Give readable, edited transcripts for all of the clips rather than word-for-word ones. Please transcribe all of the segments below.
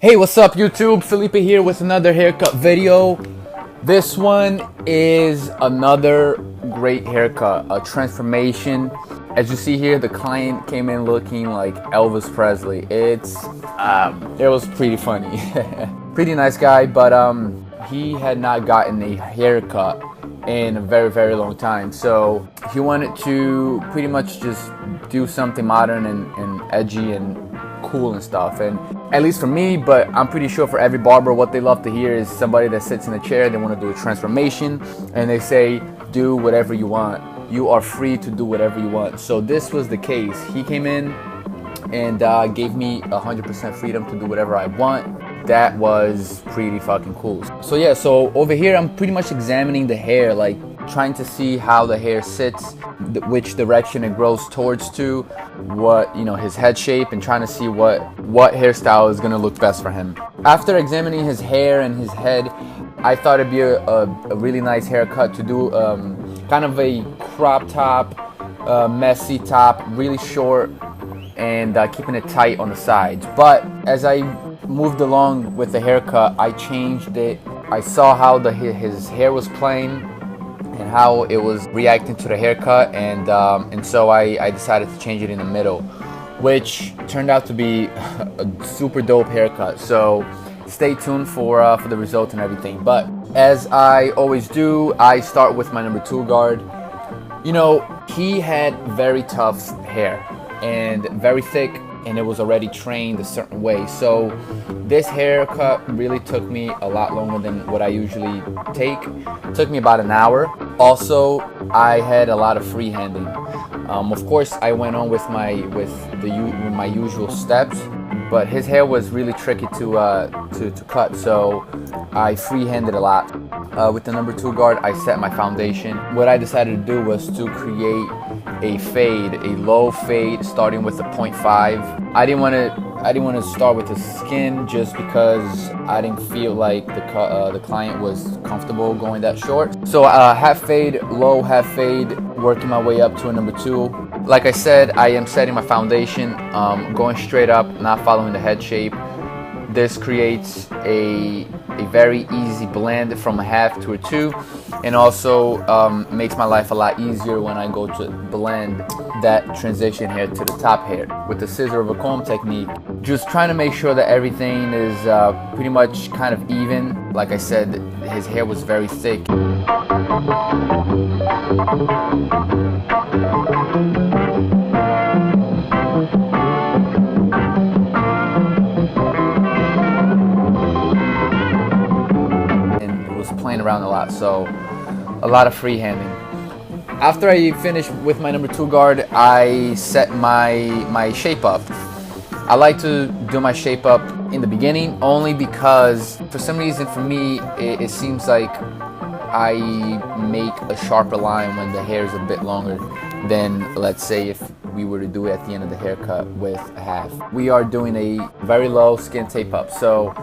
Hey, what's up YouTube? Felipe here with another haircut video. This one is another great haircut, a transformation. As you see here, the client came in looking like Elvis Presley. It was pretty funny. Pretty nice guy, but he had not gotten a haircut in a very long time, so he wanted to pretty much just do something modern and edgy and cool and stuff. And at least for me, but I'm pretty sure for every barber, what they love to hear is somebody that sits in a chair, they want to do a transformation, and they say, do whatever you want. You are free to do whatever you want. So this was the case. He came in and gave me 100% freedom to do whatever I want. That was pretty fucking cool. So yeah, so over here I'm pretty much examining the hair, like trying to see how the hair sits, which direction it grows towards to, what, you know, his head shape, and trying to see what hairstyle is gonna look best for him. After examining his hair and his head, I thought it'd be a really nice haircut to do kind of a crop top, messy top, really short, and keeping it tight on the sides. But as I moved along with the haircut, I changed it. I saw how his hair was playing and how it was reacting to the haircut, and so I decided to change it in the middle, which turned out to be a super dope haircut. So stay tuned for the result and everything. But as I always do, I start with my number 2 guard. You know, he had very tough hair and very thick, and it was already trained a certain way. So this haircut really took me a lot longer than what I usually take. It took me about an hour. Also, I had a lot of freehanding. Of course, I went on with my usual steps, but his hair was really tricky to cut, so I freehanded a lot. With the number 2 guard, I set my foundation. What I decided to do was to create a fade, a low fade, starting with a 0.5. I didn't want to start with the skin just because I didn't feel like the client was comfortable going that short. So half fade, low half fade, working my way up to a number 2. Like I said, I am setting my foundation, going straight up, not following the head shape. This creates a very easy blend from a half to a 2, and also makes my life a lot easier when I go to blend that transition hair to the top hair with the scissor over comb technique. Just trying to make sure that everything is pretty much kind of even. Like I said, his hair was very thick. Playing around a lot, so a lot of freehanding. After I finished with my number 2 guard, I set my shape up. I like to do my shape up in the beginning only because for some reason for me it seems like I make a sharper line when the hair is a bit longer than, let's say, if we were to do it at the end of the haircut with a half. We are doing a very low skin tape up, so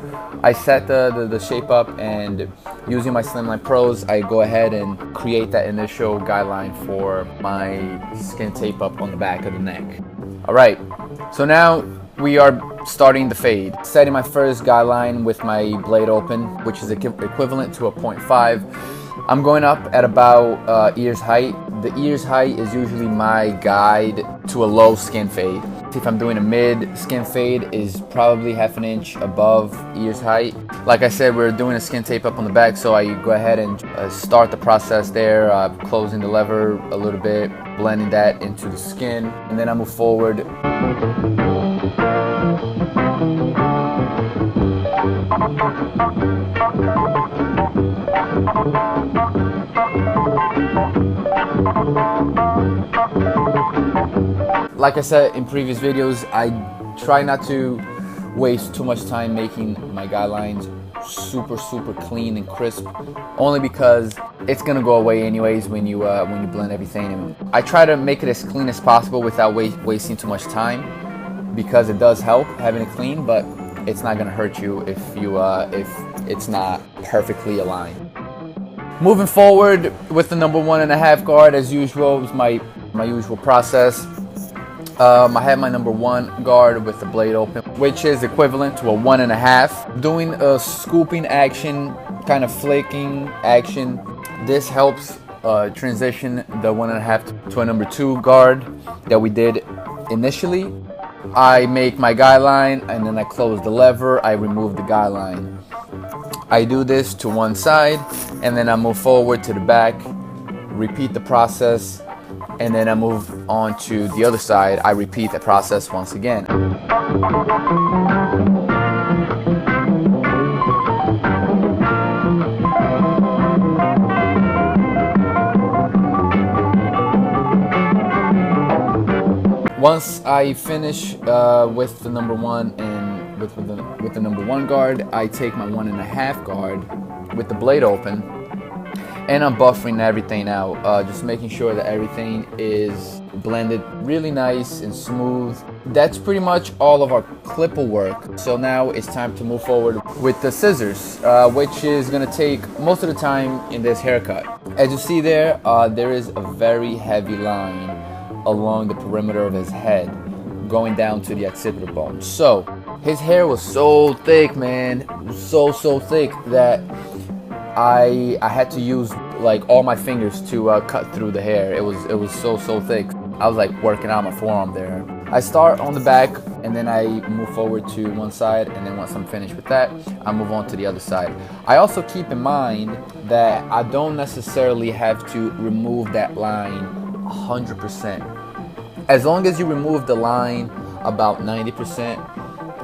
I set the shape up, and using my Slimline Pros, I go ahead and create that initial guideline for my skin tape up on the back of the neck. Alright, so now we are starting the fade. Setting my first guideline with my blade open, which is equivalent to a 0.5. I'm going up at about ears height. The ears height is usually my guide to a low skin fade. If I'm doing a mid, skin fade is probably half an inch above ears height. Like I said, we're doing a skin tape up on the back, so I go ahead and start the process there, closing the lever a little bit, blending that into the skin, and then I move forward. Like I said in previous videos, I try not to waste too much time making my guidelines super clean and crisp, only because it's gonna go away anyways when you blend everything. And I try to make it as clean as possible without wasting too much time, because it does help having it clean, but it's not gonna hurt you if it's not perfectly aligned. Moving forward with the number 1.5 guard, as usual, is my usual process. I had my number 1 guard with the blade open, which is equivalent to a 1.5. Doing a scooping action, kind of flicking action, this helps transition the 1.5 to a number 2 guard that we did initially. I make my guideline and then I close the lever, I remove the guideline. I do this to one side and then I move forward to the back, repeat the process, and then I move on to the other side. I repeat the process once again. Once I finish with the number 1 and with the number 1 guard, I take my 1.5 guard with the blade open, and I'm buffering everything out, just making sure that everything is blended really nice and smooth. That's pretty much all of our clipper work. So now it's time to move forward with the scissors, which is gonna take most of the time in this haircut. As you see there, there is a very heavy line along the perimeter of his head, going down to the occipital bone. So his hair was so thick, man, so thick that I had to use like all my fingers to cut through the hair. It was so thick. I was like working out my forearm there. I start on the back and then I move forward to one side, and then once I'm finished with that, I move on to the other side. I also keep in mind that I don't necessarily have to remove that line 100%. As long as you remove the line about 90%,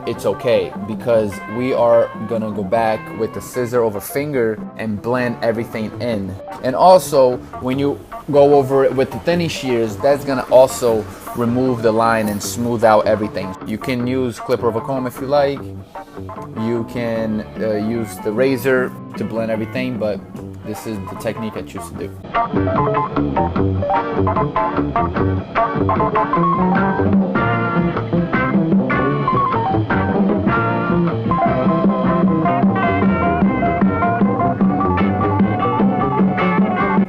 it's okay, because we are gonna go back with the scissor over finger and blend everything in. And also, when you go over it with the thinning shears, that's gonna also remove the line and smooth out everything. You can use clipper over comb if you like. You can use the razor to blend everything, but this is the technique I choose to do.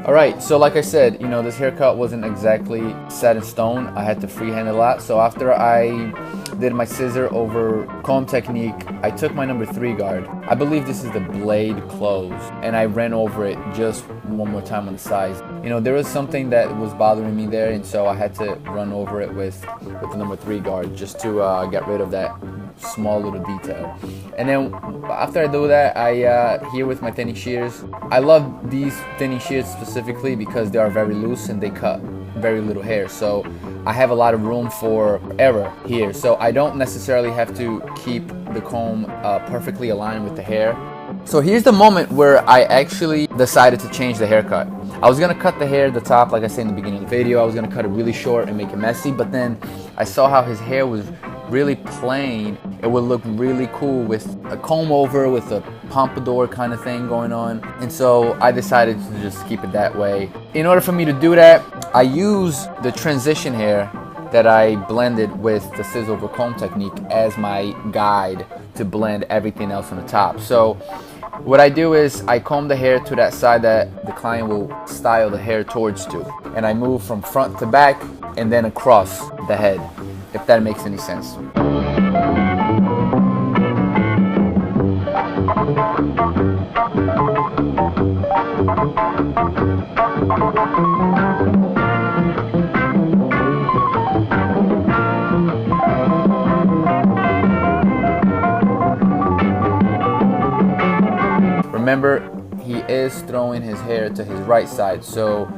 Alright, so like I said, you know, this haircut wasn't exactly set in stone. I had to freehand a lot. So after I did my scissor over comb technique, I took my number 3 guard. I believe this is the blade close, and I ran over it just one more time on the sides. You know, there was something that was bothering me there, and so I had to run over it with the number 3 guard just to get rid of that small little detail. And then after I do that, I here with my thinning shears. I love these thinning shears specifically because they are very loose and they cut very little hair, so I have a lot of room for error here. So I don't necessarily have to keep the comb perfectly aligned with the hair. So here's the moment where I actually decided to change the haircut. I was gonna cut the hair at the top, like I said in the beginning of the video. I was gonna cut it really short and make it messy, but then I saw how his hair was really plain. It would look really cool with a comb over, with a pompadour kind of thing going on. And so I decided to just keep it that way. In order for me to do that, I use the transition hair that I blended with the scissor over comb technique as my guide to blend everything else on the top. So what I do is I comb the hair to that side that the client will style the hair towards to. And I move from front to back and then across the head, if that makes any sense. Remember, he is throwing his hair to his right side, so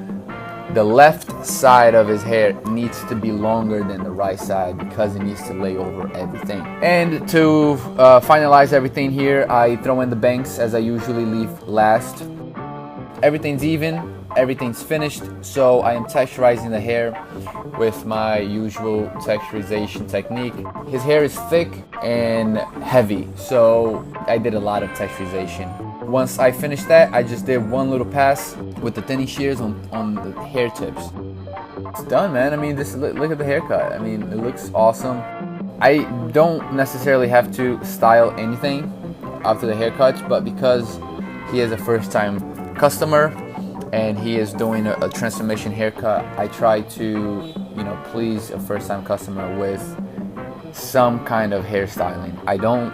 the left side of his hair needs to be longer than the right side because it needs to lay over everything. And to finalize everything here, I throw in the bangs as I usually leave last. Everything's even, everything's finished, so I am texturizing the hair with my usual texturization technique. His hair is thick and heavy, so I did a lot of texturization. Once I finished that, I just did one little pass with the thinning shears on the hair tips. It's done, man. I mean, look at the haircut. I mean, it looks awesome. I don't necessarily have to style anything after the haircuts, but because he is a first-time customer and he is doing a transformation haircut, I try to you know, please a first-time customer with some kind of hairstyling. I don't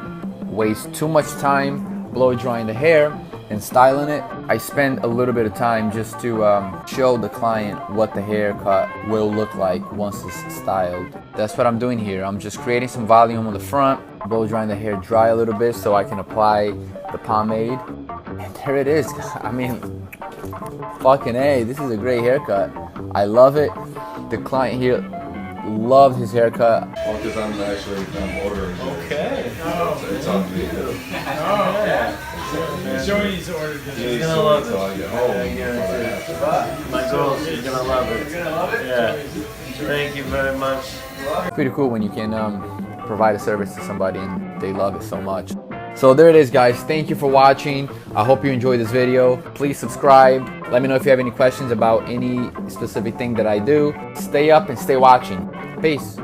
waste too much time blow drying the hair and styling it. I spend a little bit of time just to show the client what the haircut will look like once it's styled. That's what I'm doing here. I'm just creating some volume on the front, blow drying the hair dry a little bit so I can apply the pomade. And there it is. I mean, fucking A, this is a great haircut. I love it. The client here loved his haircut. Well, because I'm ordering. Okay. It's on me. Joey's ordered it. He's gonna love it. My girl, she's gonna love it. Yeah. Thank you very much. It's pretty cool when you can provide a service to somebody and they love it so much. So there it is, guys. Thank you for watching. I hope you enjoyed this video. Please subscribe. Let me know if you have any questions about any specific thing that I do. Stay up and stay watching. Peace.